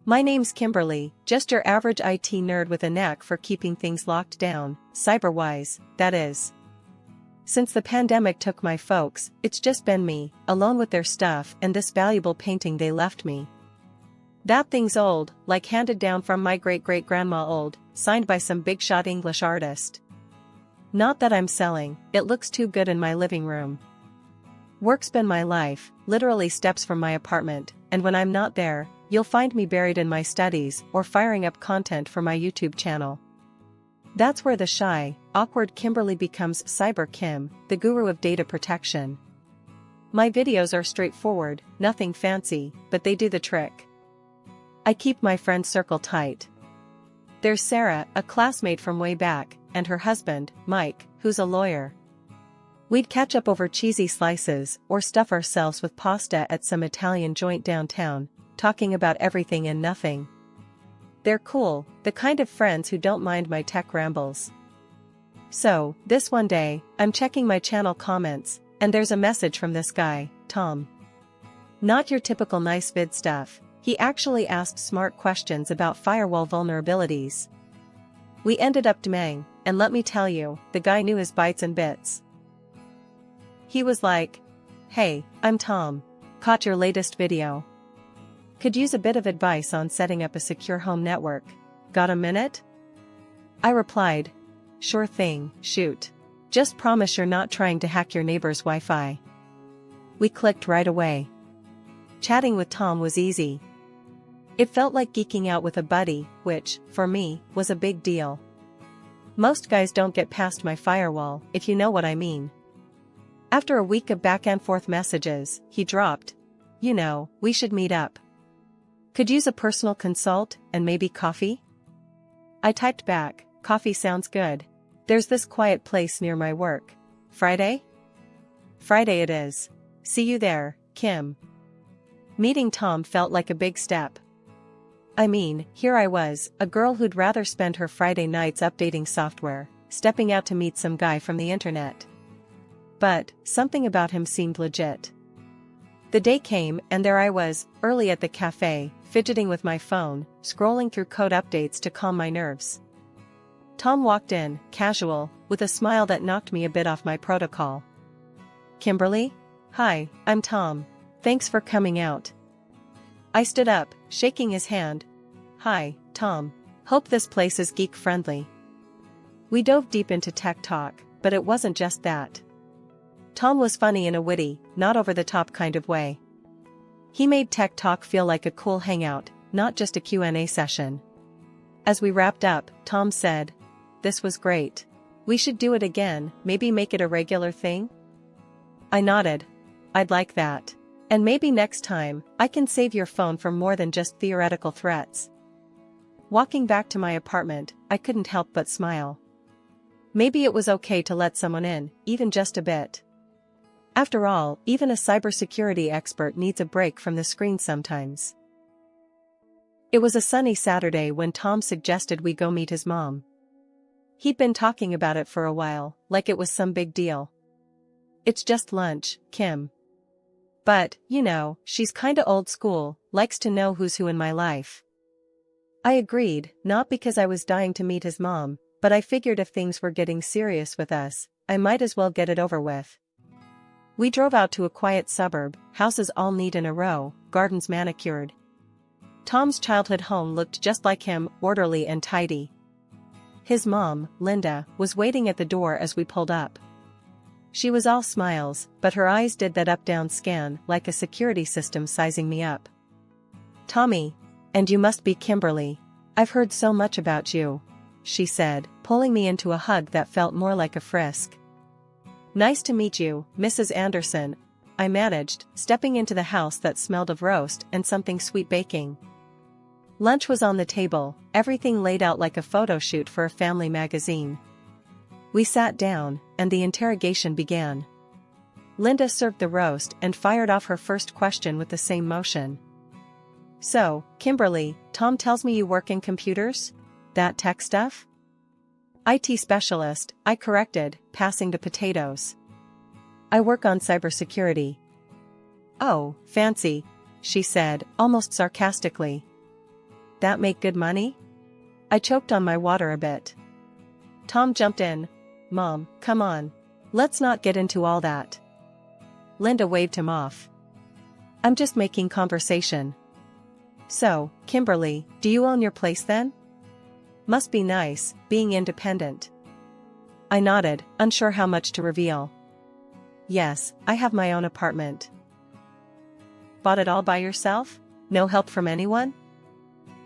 My name's Kimberly, just your average IT nerd with a knack for keeping things locked down, cyber-wise, that is. Since the pandemic took my folks, it's just been me, alone with their stuff and this valuable painting they left me. That thing's old, like handed down from my great-great-grandma old, signed by some big-shot English artist. Not that I'm selling, it looks too good in my living room. Work's been my life, literally steps from my apartment, and when I'm not there, you'll find me buried in my studies or firing up content for my YouTube channel. That's where the shy, awkward Kimberly becomes Cyber Kim, the guru of data protection. My videos are straightforward, nothing fancy, but they do the trick. I keep my friend circle tight. There's Sarah, a classmate from way back, and her husband, Mike, who's a lawyer. We'd catch up over cheesy slices or stuff ourselves with pasta at some Italian joint downtown, talking about everything and nothing. They're cool, the kind of friends who don't mind my tech rambles. So, this one day, I'm checking my channel comments, and there's a message from this guy, Tom. Not your typical nice vid stuff, he actually asked smart questions about firewall vulnerabilities. We ended up DMing, and let me tell you, the guy knew his bytes and bits. He was like, "Hey, I'm Tom. Caught your latest video. Could use a bit of advice on setting up a secure home network. Got a minute?" I replied, "Sure thing, shoot. Just promise you're not trying to hack your neighbor's Wi-Fi." We clicked right away. Chatting with Tom was easy. It felt like geeking out with a buddy, which, for me, was a big deal. Most guys don't get past my firewall, if you know what I mean. After a week of back-and-forth messages, he dropped, "You know, we should meet up. Could use a personal consult, and maybe coffee?" I typed back, "Coffee sounds good. There's this quiet place near my work. Friday?" "Friday it is. See you there, Kim." Meeting Tom felt like a big step. I mean, here I was, a girl who'd rather spend her Friday nights updating software, stepping out to meet some guy from the internet. But, something about him seemed legit. The day came and there I was, early at the cafe, fidgeting with my phone, scrolling through code updates to calm my nerves. Tom walked in, casual, with a smile that knocked me a bit off my protocol. "Kimberly? Hi, I'm Tom. Thanks for coming out." I stood up, shaking his hand. "Hi, Tom. Hope this place is geek-friendly." We dove deep into tech talk, but it wasn't just that. Tom was funny in a witty, not over-the-top kind of way. He made tech talk feel like a cool hangout, not just a Q&A session. As we wrapped up, Tom said, "This was great. We should do it again, maybe make it a regular thing?" I nodded. "I'd like that. And maybe next time, I can save your phone from more than just theoretical threats." Walking back to my apartment, I couldn't help but smile. Maybe it was okay to let someone in, even just a bit. After all, even a cybersecurity expert needs a break from the screen sometimes. It was a sunny Saturday when Tom suggested we go meet his mom. He'd been talking about it for a while, like it was some big deal. "It's just lunch, Kim. But, you know, she's kinda old school, likes to know who's who in my life." I agreed, not because I was dying to meet his mom, but I figured if things were getting serious with us, I might as well get it over with. We drove out to a quiet suburb, houses all neat in a row, gardens manicured. Tom's childhood home looked just like him, orderly and tidy. His mom, Linda, was waiting at the door as we pulled up. She was all smiles, but her eyes did that up-down scan like a security system sizing me up. "Tommy, and you must be Kimberly. I've heard so much about you," she said, pulling me into a hug that felt more like a frisk. "Nice to meet you, Mrs. Anderson," I managed, stepping into the house that smelled of roast and something sweet baking. Lunch was on the table, everything laid out like a photo shoot for a family magazine. We sat down, and the interrogation began. Linda served the roast and fired off her first question with the same motion. "So, Kimberly, Tom tells me you work in computers? That tech stuff?" "IT specialist," I corrected, passing the potatoes. "I work on cybersecurity." "Oh, fancy," she said, almost sarcastically. that make good money? I choked on my water a bit. Tom jumped in. Mom, come on. Let's not get into all that. Linda waved him off. I'm just making conversation. So, Kimberly, do you own your place then? Must be nice, being independent. I nodded, unsure how much to reveal. Yes, I have my own apartment. Bought it all by yourself? No help from anyone?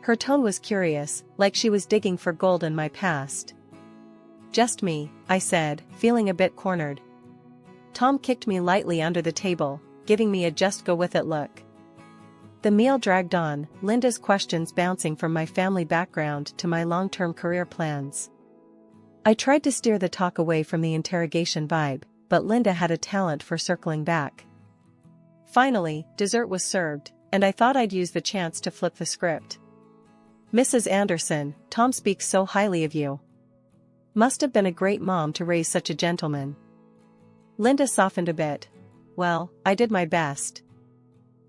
Her tone was curious, like she was digging for gold in my past. Just me, I said, feeling a bit cornered. Tom kicked me lightly under the table, giving me a just-go-with-it look. The meal dragged on, Linda's questions bouncing from my family background to my long-term career plans. I tried to steer the talk away from the interrogation vibe, but Linda had a talent for circling back. Finally, dessert was served, and I thought I'd use the chance to flip the script. Mrs. Anderson, Tom speaks so highly of you. Must have been a great mom to raise such a gentleman. Linda softened a bit. Well, I did my best.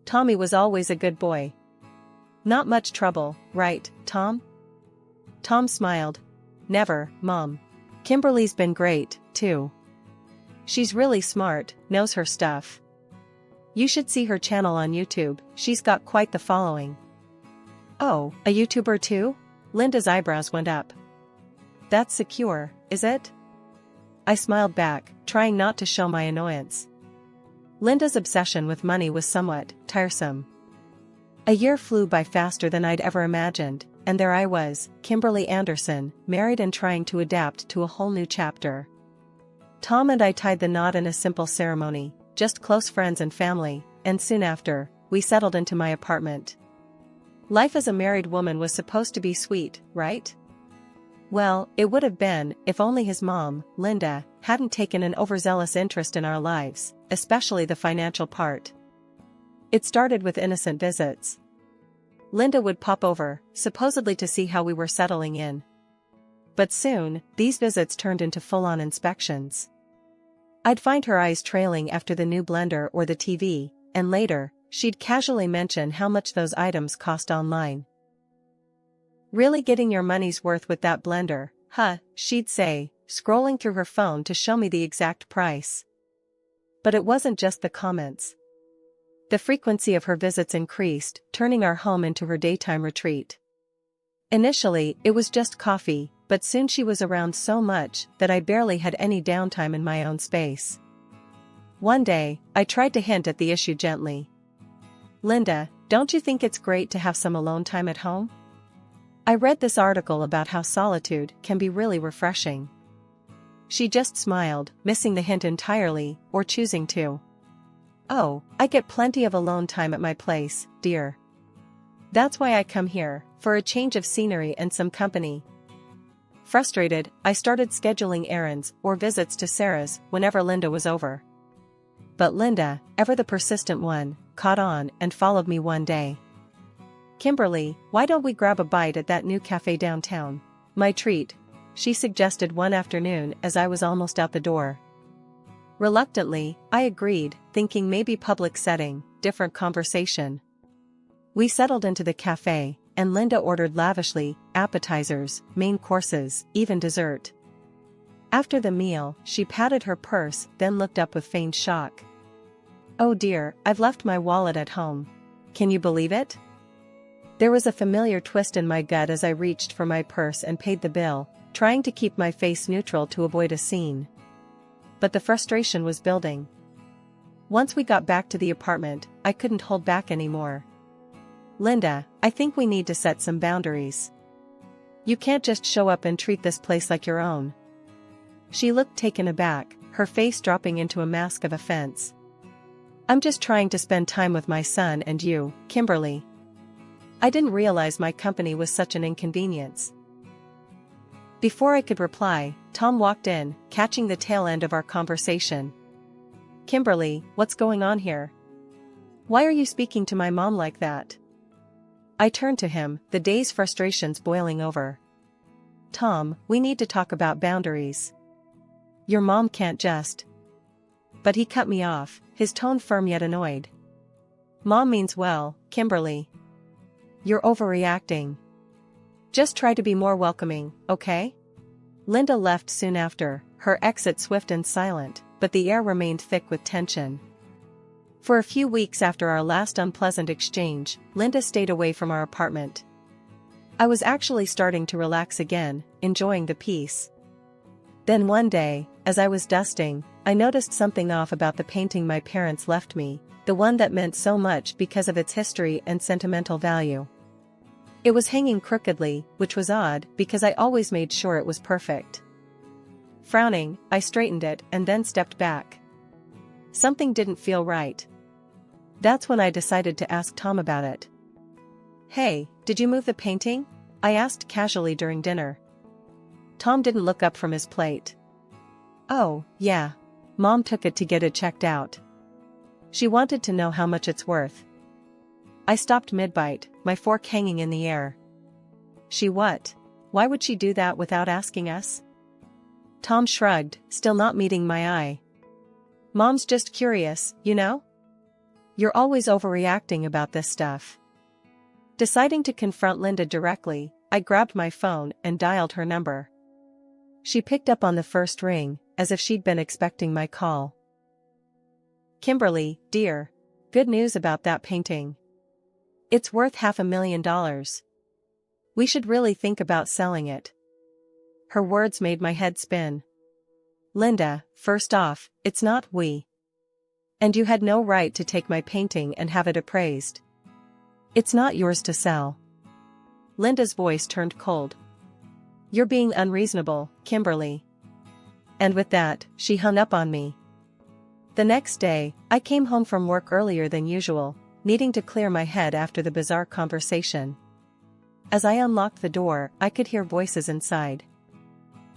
Tommy was always a good boy. Not much trouble, right, Tom? Tom smiled. Never, Mom. Kimberly's been great, too. She's really smart, knows her stuff. You should see her channel on YouTube, she's got quite the following. Oh, a YouTuber too? Linda's eyebrows went up. That's secure, is it? I smiled back, trying not to show my annoyance. Linda's obsession with money was somewhat tiresome. A year flew by faster than I'd ever imagined, and there I was, Kimberly Anderson, married and trying to adapt to a whole new chapter. Tom and I tied the knot in a simple ceremony, just close friends and family, and soon after, we settled into my apartment. Life as a married woman was supposed to be sweet, right? Well, it would have been, if only his mom, Linda, hadn't taken an overzealous interest in our lives, especially the financial part. It started with innocent visits. Linda would pop over, supposedly to see how we were settling in. But soon, these visits turned into full-on inspections. I'd find her eyes trailing after the new blender or the TV, and later, she'd casually mention how much those items cost online. Really getting your money's worth with that blender, huh, she'd say, scrolling through her phone to show me the exact price. But it wasn't just the comments. The frequency of her visits increased, turning our home into her daytime retreat. Initially, it was just coffee, but soon she was around so much that I barely had any downtime in my own space. One day, I tried to hint at the issue gently. Linda, don't you think it's great to have some alone time at home? I read this article about how solitude can be really refreshing. She just smiled, missing the hint entirely, or choosing to. Oh, I get plenty of alone time at my place, dear. That's why I come here, for a change of scenery and some company. Frustrated, I started scheduling errands or visits to Sarah's whenever Linda was over. But Linda, ever the persistent one, caught on and followed me one day. Kimberly, why don't we grab a bite at that new cafe downtown? My treat, she suggested one afternoon as I was almost out the door. Reluctantly, I agreed, thinking maybe public setting, different conversation. We settled into the cafe, and Linda ordered lavishly, appetizers, main courses, even dessert. After the meal, she patted her purse, then looked up with feigned shock. Oh dear, I've left my wallet at home. Can you believe it? There was a familiar twist in my gut as I reached for my purse and paid the bill, trying to keep my face neutral to avoid a scene. But the frustration was building. Once we got back to the apartment, I couldn't hold back anymore. Linda, I think we need to set some boundaries. You can't just show up and treat this place like your own. She looked taken aback, her face dropping into a mask of offense. I'm just trying to spend time with my son and you, Kimberly. I didn't realize my company was such an inconvenience. Before I could reply, Tom walked in, catching the tail end of our conversation. Kimberly, what's going on here? Why are you speaking to my mom like that? I turned to him, the day's frustrations boiling over. Tom, we need to talk about boundaries. Your mom can't just. But he cut me off, his tone firm yet annoyed. Mom means well, Kimberly. You're overreacting. Just try to be more welcoming, okay? Linda left soon after, her exit swift and silent, but the air remained thick with tension. For a few weeks after our last unpleasant exchange, Linda stayed away from our apartment. I was actually starting to relax again, enjoying the peace. Then one day, as I was dusting, I noticed something off about the painting my parents left me, the one that meant so much because of its history and sentimental value. It was hanging crookedly, which was odd because I always made sure it was perfect. Frowning, I straightened it and then stepped back. Something didn't feel right. That's when I decided to ask Tom about it. "Hey, did you move the painting?" I asked casually during dinner. Tom didn't look up from his plate. "Oh, yeah. Mom took it to get it checked out. She wanted to know how much it's worth." I stopped mid-bite, my fork hanging in the air. "She what? Why would she do that without asking us?" Tom shrugged, still not meeting my eye. "Mom's just curious, you know? You're always overreacting about this stuff." Deciding to confront Linda directly, I grabbed my phone and dialed her number. She picked up on the first ring, as if she'd been expecting my call. "Kimberly, dear. Good news about that painting. It's worth $500,000. We should really think about selling it." Her words made my head spin. "Linda, first off, it's not we. And you had no right to take my painting and have it appraised. It's not yours to sell." Linda's voice turned cold. "You're being unreasonable, Kimberly." And with that, she hung up on me. The next day, I came home from work earlier than usual, needing to clear my head after the bizarre conversation. As I unlocked the door, I could hear voices inside.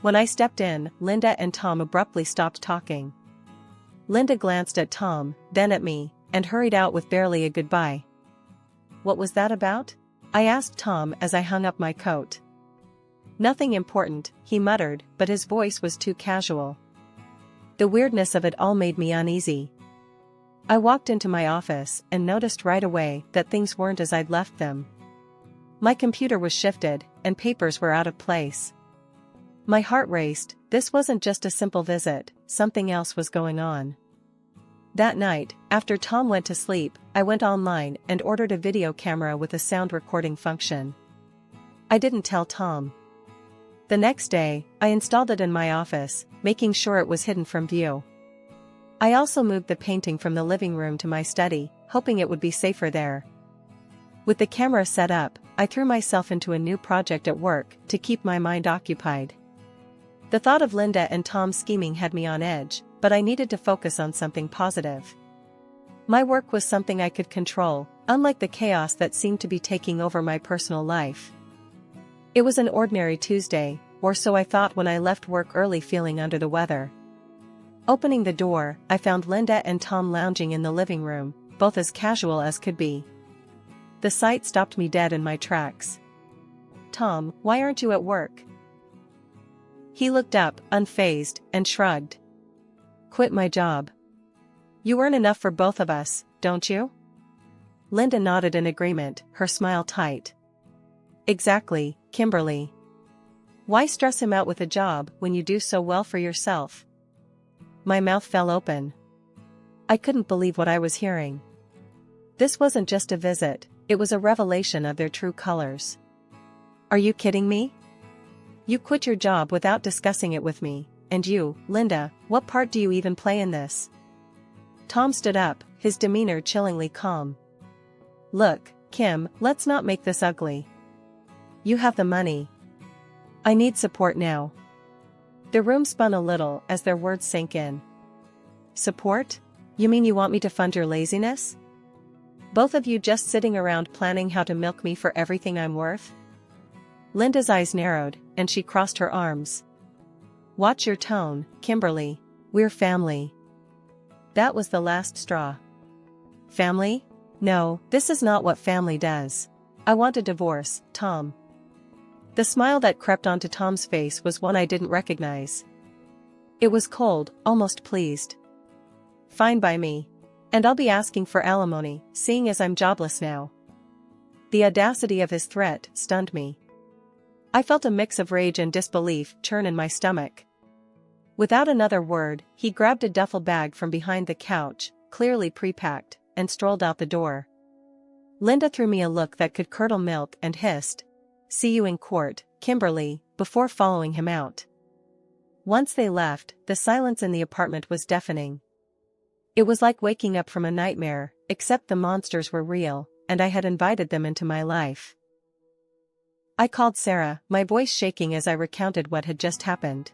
When I stepped in, Linda and Tom abruptly stopped talking. Linda glanced at Tom, then at me, and hurried out with barely a goodbye. "What was that about?" I asked Tom as I hung up my coat. "Nothing important," he muttered, but his voice was too casual. The weirdness of it all made me uneasy. I walked into my office and noticed right away that things weren't as I'd left them. My computer was shifted, and papers were out of place. My heart raced. This wasn't just a simple visit, something else was going on. That night, after Tom went to sleep, I went online and ordered a video camera with a sound recording function. I didn't tell Tom. The next day, I installed it in my office, making sure it was hidden from view. I also moved the painting from the living room to my study, hoping it would be safer there. With the camera set up, I threw myself into a new project at work to keep my mind occupied. The thought of Linda and Tom scheming had me on edge, but I needed to focus on something positive. My work was something I could control, unlike the chaos that seemed to be taking over my personal life. It was an ordinary Tuesday, or so I thought when I left work early feeling under the weather. Opening the door, I found Linda and Tom lounging in the living room, both as casual as could be. The sight stopped me dead in my tracks. "Tom, why aren't you at work?" He looked up, unfazed, and shrugged. "Quit my job. You earn enough for both of us, don't you?" Linda nodded in agreement, her smile tight. "Exactly, Kimberly. Why stress him out with a job when you do so well for yourself?" My mouth fell open. I couldn't believe what I was hearing. This wasn't just a visit, it was a revelation of their true colors. "Are you kidding me? You quit your job without discussing it with me, and you, Linda, what part do you even play in this?" Tom stood up, his demeanor chillingly calm. "Look, Kim, let's not make this ugly. You have the money. I need support now." The room spun a little as their words sank in. "Support? You mean you want me to fund your laziness? Both of you just sitting around planning how to milk me for everything I'm worth?" Linda's eyes narrowed, and she crossed her arms. "Watch your tone, Kimberly. We're family." That was the last straw. "Family? No, this is not what family does. I want a divorce, Tom." The smile that crept onto Tom's face was one I didn't recognize. It was cold, almost pleased. "Fine by me. And I'll be asking for alimony, seeing as I'm jobless now." The audacity of his threat stunned me. I felt a mix of rage and disbelief churn in my stomach. Without another word, he grabbed a duffel bag from behind the couch, clearly pre-packed, and strolled out the door. Linda threw me a look that could curdle milk and hissed, "See you in court, Kimberly," before following him out. Once they left, the silence in the apartment was deafening. It was like waking up from a nightmare, except the monsters were real, and I had invited them into my life. I called Sarah, my voice shaking as I recounted what had just happened.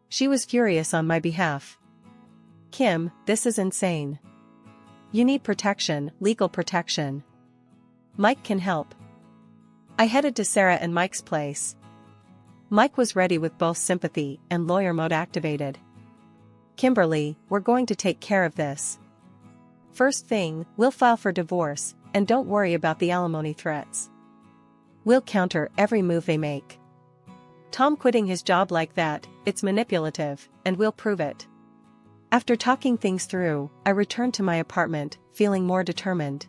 She was furious on my behalf. "Kim, this is insane. You need protection, legal protection. Mike can help." I headed to Sarah and Mike's place. Mike was ready with both sympathy and lawyer mode activated. "Kimberly, we're going to take care of this. First thing, we'll file for divorce, and don't worry about the alimony threats. We'll counter every move they make. Tom quitting his job like that, it's manipulative, and we'll prove it." After talking things through, I returned to my apartment, feeling more determined.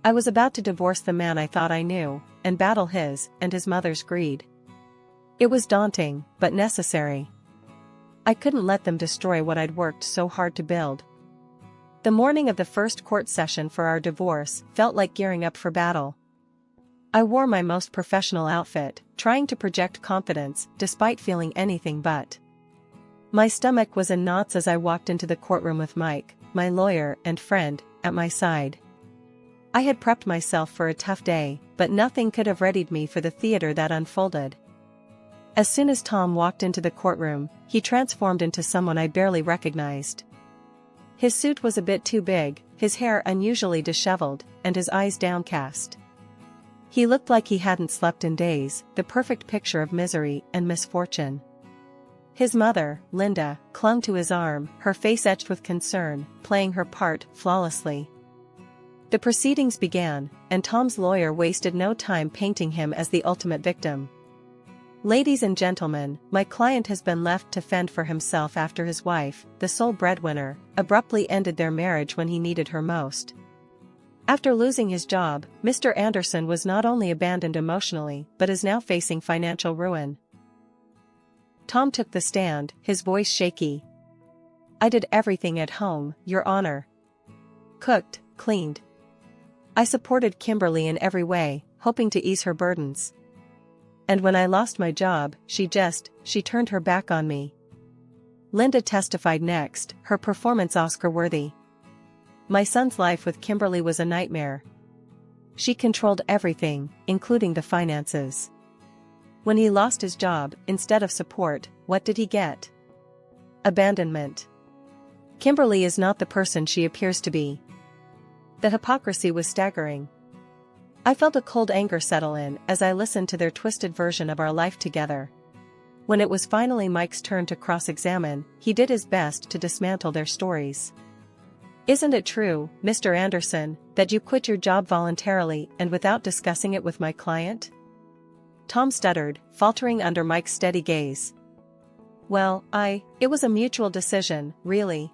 I was about to divorce the man I thought I knew, and battle his and his mother's greed. It was daunting, but necessary. I couldn't let them destroy what I'd worked so hard to build. The morning of the first court session for our divorce felt like gearing up for battle. I wore my most professional outfit, trying to project confidence despite feeling anything but. My stomach was in knots as I walked into the courtroom with Mike, my lawyer and friend, at my side. I had prepped myself for a tough day, but nothing could have readied me for the theater that unfolded. As soon as Tom walked into the courtroom, he transformed into someone I barely recognized. His suit was a bit too big, his hair unusually disheveled, and his eyes downcast. He looked like he hadn't slept in days, the perfect picture of misery and misfortune. His mother, Linda, clung to his arm, her face etched with concern, playing her part flawlessly. The proceedings began, and Tom's lawyer wasted no time painting him as the ultimate victim. "Ladies and gentlemen, my client has been left to fend for himself after his wife, the sole breadwinner, abruptly ended their marriage when he needed her most. After losing his job, Mr. Anderson was not only abandoned emotionally but is now facing financial ruin." Tom took the stand, his voice shaky. "I did everything at home, Your Honor. Cooked, cleaned. I supported Kimberly in every way, hoping to ease her burdens. And when I lost my job, she turned her back on me." Linda testified next, her performance Oscar-worthy. "My son's life with Kimberly was a nightmare. She controlled everything, including the finances. When he lost his job, instead of support, what did he get? Abandonment. Kimberly is not the person she appears to be." The hypocrisy was staggering. I felt a cold anger settle in as I listened to their twisted version of our life together. When it was finally Mike's turn to cross-examine, he did his best to dismantle their stories. "Isn't it true, Mr. Anderson, that you quit your job voluntarily and without discussing it with my client?" Tom stuttered, faltering under Mike's steady gaze. "Well, it was a mutual decision, really."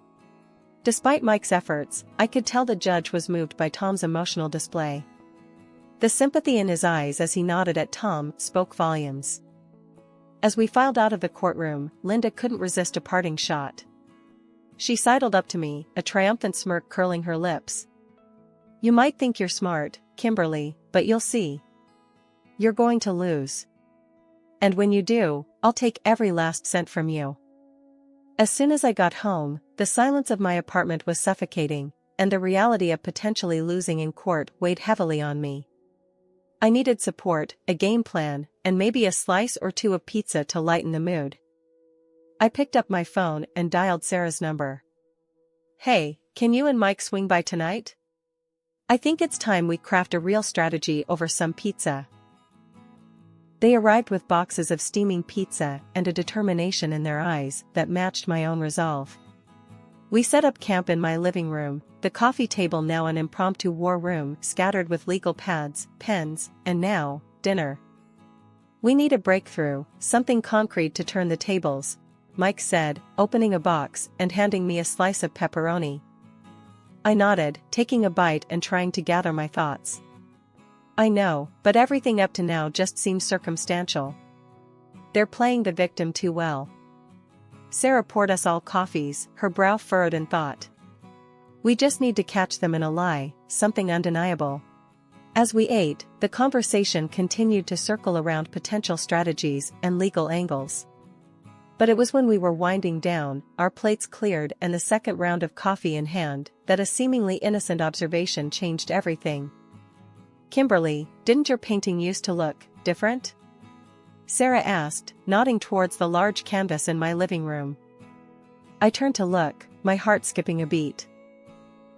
Despite Mike's efforts, I could tell the judge was moved by Tom's emotional display. The sympathy in his eyes as he nodded at Tom spoke volumes. As we filed out of the courtroom, Linda couldn't resist a parting shot. She sidled up to me, a triumphant smirk curling her lips. "You might think you're smart, Kimberly, but you'll see. You're going to lose. And when you do, I'll take every last cent from you." As soon as I got home, the silence of my apartment was suffocating, and the reality of potentially losing in court weighed heavily on me. I needed support, a game plan, and maybe a slice or two of pizza to lighten the mood. I picked up my phone and dialed Sarah's number. "Hey, can you and Mike swing by tonight? I think it's time we craft a real strategy over some pizza." They arrived with boxes of steaming pizza and a determination in their eyes that matched my own resolve. We set up camp in my living room, the coffee table now an impromptu war room scattered with legal pads, pens, and now, dinner. "We need a breakthrough, something concrete to turn the tables," Mike said, opening a box and handing me a slice of pepperoni. I nodded, taking a bite and trying to gather my thoughts. I know, but everything up to now just seems circumstantial. They're playing the victim too well. Sarah poured us all coffees, her brow furrowed in thought. We just need to catch them in a lie, something undeniable. As we ate, the conversation continued to circle around potential strategies and legal angles. But it was when we were winding down, our plates cleared and the second round of coffee in hand, that a seemingly innocent observation changed everything. Kimberly, didn't your painting used to look different? Sarah asked, nodding towards the large canvas in my living room. I turned to look, my heart skipping a beat.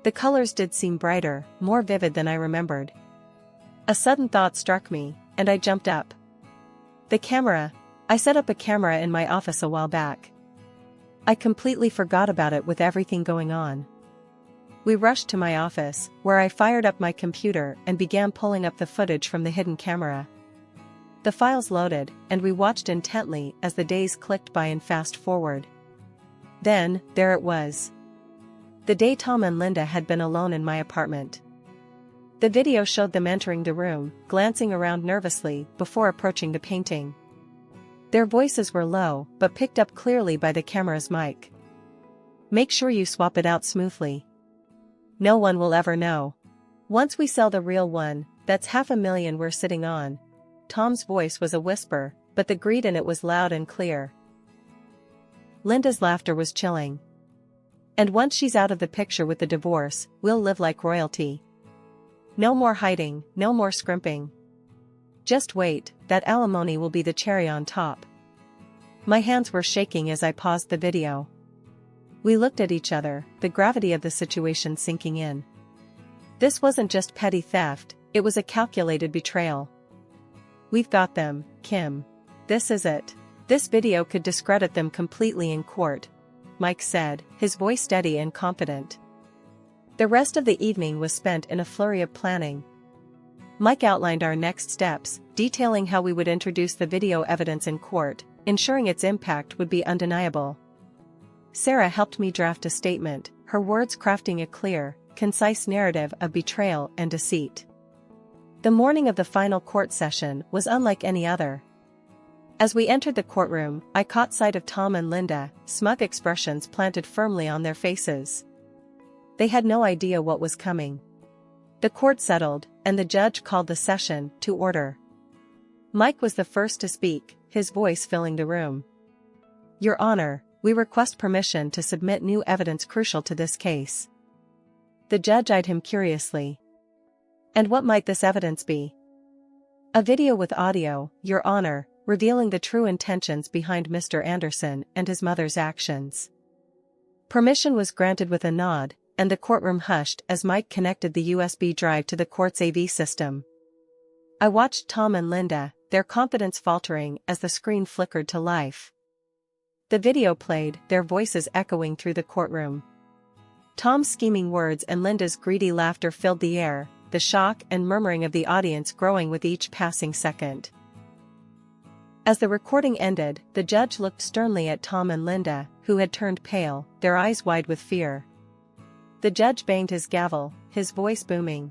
The colors did seem brighter, more vivid than I remembered. A sudden thought struck me, and I jumped up. The camera. I set up a camera in my office a while back. I completely forgot about it with everything going on. We rushed to my office, where I fired up my computer and began pulling up the footage from the hidden camera. The files loaded, and we watched intently as the days clicked by and fast forward. Then, there it was. The day Tom and Linda had been alone in my apartment. The video showed them entering the room, glancing around nervously before approaching the painting. Their voices were low, but picked up clearly by the camera's mic. Make sure you swap it out smoothly. No one will ever know. Once we sell the real one, that's $500,000 we're sitting on. Tom's voice was a whisper, but the greed in it was loud and clear. Linda's laughter was chilling. And once she's out of the picture with the divorce, we'll live like royalty. No more hiding, no more scrimping. Just wait, that alimony will be the cherry on top. My hands were shaking as I paused the video. We looked at each other, the gravity of the situation sinking in. This wasn't just petty theft, it was a calculated betrayal. We've got them, Kim. This is it. This video could discredit them completely in court, Mike said, his voice steady and confident. The rest of the evening was spent in a flurry of planning. Mike outlined our next steps, detailing how we would introduce the video evidence in court, ensuring its impact would be undeniable. Sarah helped me draft a statement, her words crafting a clear, concise narrative of betrayal and deceit. The morning of the final court session was unlike any other. As we entered the courtroom, I caught sight of Tom and Linda, smug expressions planted firmly on their faces. They had no idea what was coming. The court settled, and the judge called the session to order. Mike was the first to speak, his voice filling the room. Your Honor, we request permission to submit new evidence crucial to this case. The judge eyed him curiously. And what might this evidence be? A video with audio, Your Honor, revealing the true intentions behind Mr. Anderson and his mother's actions. Permission was granted with a nod, and the courtroom hushed as Mike connected the USB drive to the court's AV system. I watched Tom and Linda, their confidence faltering as the screen flickered to life. The video played, their voices echoing through the courtroom. Tom's scheming words and Linda's greedy laughter filled the air, the shock and murmuring of the audience growing with each passing second. As the recording ended, the judge looked sternly at Tom and Linda, who had turned pale, their eyes wide with fear. The judge banged his gavel, his voice booming.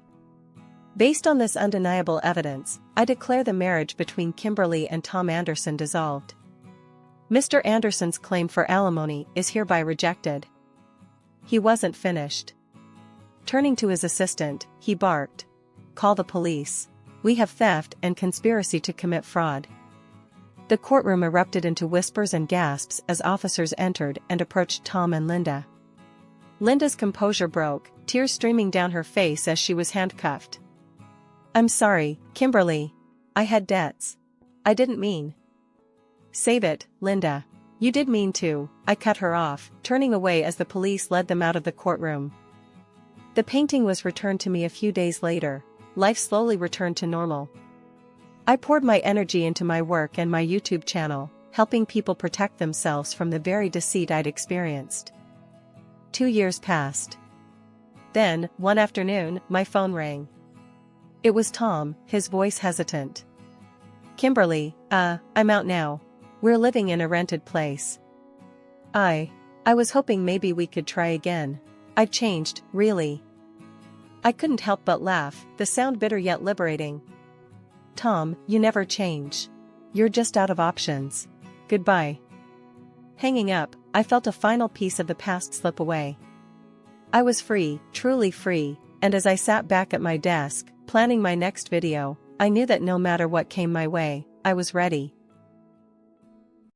Based on this undeniable evidence, I declare the marriage between Kimberly and Tom Anderson dissolved. Mr. Anderson's claim for alimony is hereby rejected. He wasn't finished. Turning to his assistant, he barked. Call the police. We have theft and conspiracy to commit fraud. The courtroom erupted into whispers and gasps as officers entered and approached Tom and Linda. Linda's composure broke, tears streaming down her face as she was handcuffed. I'm sorry, Kimberly. I had debts. I didn't mean. Save it, Linda. You did mean to, I cut her off, turning away as the police led them out of the courtroom. The painting was returned to me a few days later. Life slowly returned to normal. I poured my energy into my work and my YouTube channel, helping people protect themselves from the very deceit I'd experienced. 2 years passed. Then, one afternoon, my phone rang. It was Tom, his voice hesitant. Kimberly, I'm out now. We're living in a rented place. I was hoping maybe we could try again. I've changed, really. I couldn't help but laugh, the sound bitter yet liberating. Tom, you never change. You're just out of options. Goodbye. Hanging up, I felt a final piece of the past slip away. I was free, truly free, and as I sat back at my desk, planning my next video, I knew that no matter what came my way, I was ready.